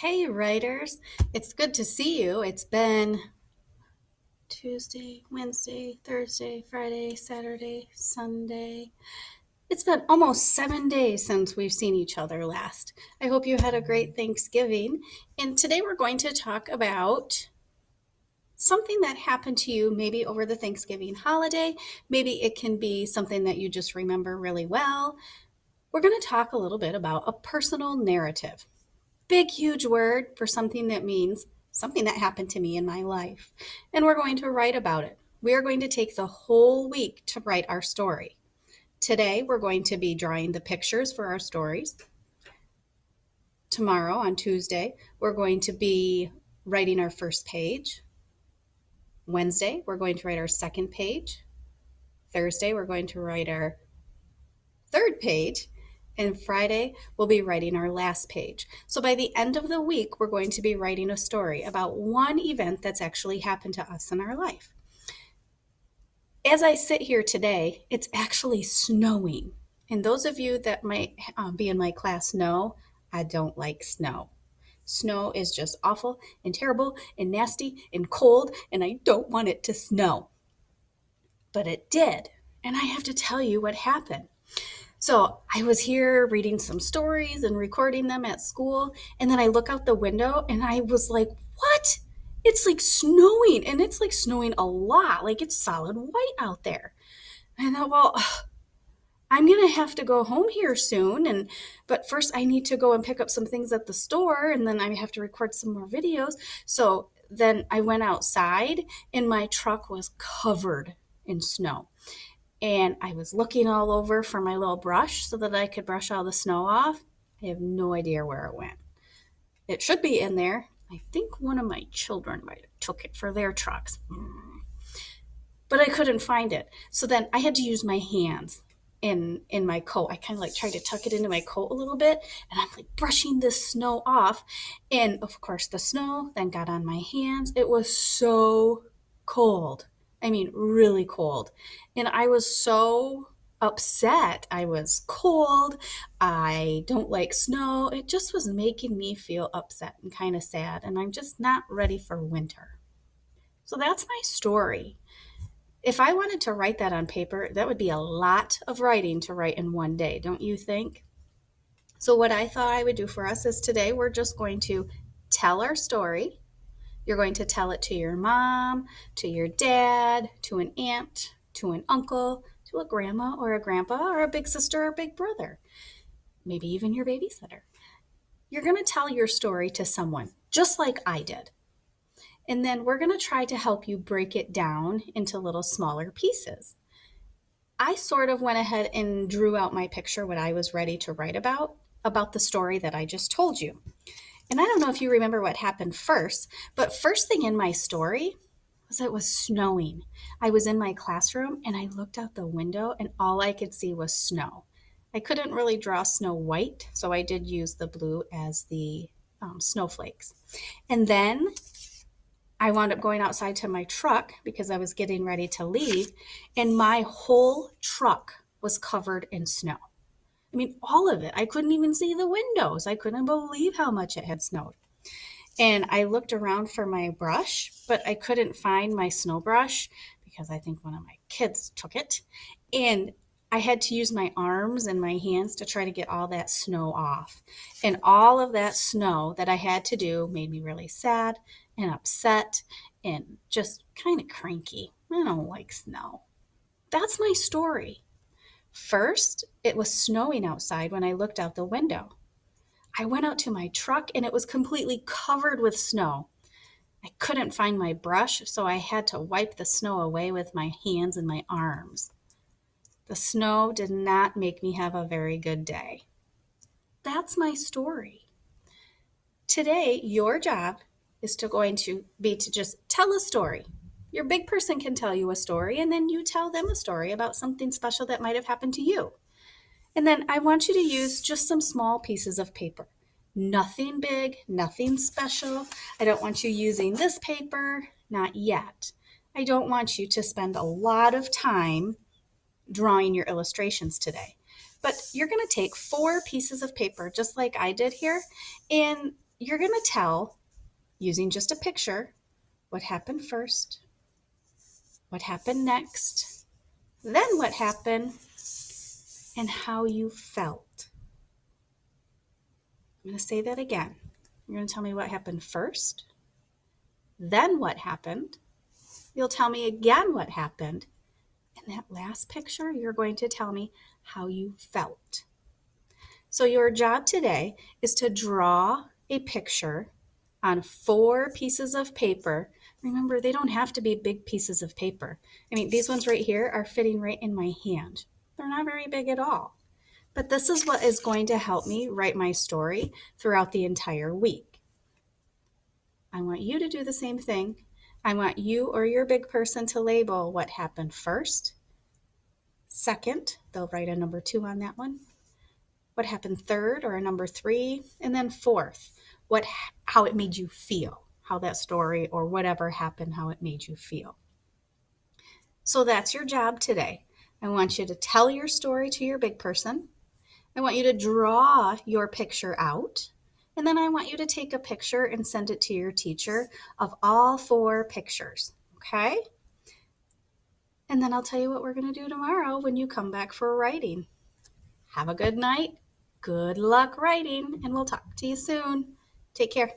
Hey, writers. It's good to see you. It's been Tuesday, Wednesday, Thursday, Friday, Saturday, Sunday. It's been almost 7 days since we've seen each other last. I hope you had a great Thanksgiving. And today we're going to talk about something that happened to you maybe over the Thanksgiving holiday. Maybe it can be something that you just remember really well. We're going to talk a little bit about a personal narrative. Big, huge word for something that means something that happened to me in my life. And we're going to write about it. We are going to take the whole week to write our story. Today, we're going to be drawing the pictures for our stories. Tomorrow, on Tuesday, we're going to be writing our first page. Wednesday, we're going to write our second page. Thursday, we're going to write our third page. And Friday, we'll be writing our last page. So by the end of the week, we're going to be writing a story about one event that's actually happened to us in our life. As I sit here today, it's actually snowing. And those of you that might be in my class know I don't like snow. Snow is just awful and terrible and nasty and cold, and I don't want it to snow. But it did. And I have to tell you what happened. So I was here reading some stories and recording them at school. And then I look out the window and I was like, what? It's like snowing, and it's like snowing a lot. Like it's solid white out there. And I thought, well, I'm going to have to go home here soon. But first I need to go and pick up some things at the store. And then I have to record some more videos. So then I went outside and my truck was covered in snow. And I was looking all over for my little brush so that I could brush all the snow off. I have no idea where it went. It should be in there. I think one of my children might have took it for their trucks. But I couldn't find it. So then I had to use my hands in my coat. I kind of like tried to tuck it into my coat a little bit, and I'm like brushing this snow off. And of course the snow then got on my hands. It was so cold. I mean, really cold. And I was so upset. I was cold. I don't like snow. It just was making me feel upset and kind of sad. And I'm just not ready for winter. So that's my story. If I wanted to write that on paper, that would be a lot of writing to write in one day, don't you think? So, what I thought I would do for us is today we're just going to tell our story. You're going to tell it to your mom, to your dad, to an aunt, to an uncle, to a grandma or a grandpa or a big sister or big brother, maybe even your babysitter. You're going to tell your story to someone, just like I did. And then we're going to try to help you break it down into little smaller pieces. I sort of went ahead and drew out my picture what I was ready to write about the story that I just told you. And I don't know if you remember what happened first, but first thing in my story was it was snowing. I was in my classroom and I looked out the window and all I could see was snow. I couldn't really draw Snow White, so I did use the blue as the snowflakes. And then I wound up going outside to my truck because I was getting ready to leave, and my whole truck was covered in snow. I mean, all of it. I couldn't even see the windows. I couldn't believe how much it had snowed. And I looked around for my brush, but I couldn't find my snow brush because I think one of my kids took it. And I had to use my arms and my hands to try to get all that snow off. And all of that snow that I had to do made me really sad and upset and just kind of cranky. I don't like snow. That's my story. First, it was snowing outside when I looked out the window. I went out to my truck and it was completely covered with snow. I couldn't find my brush, so I had to wipe the snow away with my hands and my arms. The snow did not make me have a very good day. That's my story. Today, your job is going to be to just tell a story. Your big person can tell you a story, and then you tell them a story about something special that might have happened to you. And then I want you to use just some small pieces of paper. Nothing big, nothing special. I don't want you using this paper, not yet. I don't want you to spend a lot of time drawing your illustrations today. But you're going to take 4 pieces of paper, just like I did here, and you're going to tell, using just a picture, what happened first, what happened next, then what happened, and how you felt. I'm going to say that again. You're going to tell me what happened first, then what happened. You'll tell me again what happened. And that last picture, you're going to tell me how you felt. So your job today is to draw a picture on 4 pieces of paper. Remember, they don't have to be big pieces of paper. I mean, these ones right here are fitting right in my hand. They're not very big at all. But this is what is going to help me write my story throughout the entire week. I want you to do the same thing. I want you or your big person to label what happened first, second, they'll write a number 2 on that one, what happened third or a number 3, and then fourth, how it made you feel, how that story or whatever happened, how it made you feel. So that's your job today. I want you to tell your story to your big person. I want you to draw your picture out. And then I want you to take a picture and send it to your teacher of all 4 pictures. Okay? And then I'll tell you what we're going to do tomorrow when you come back for writing. Have a good night. Good luck writing, and we'll talk to you soon. Take care.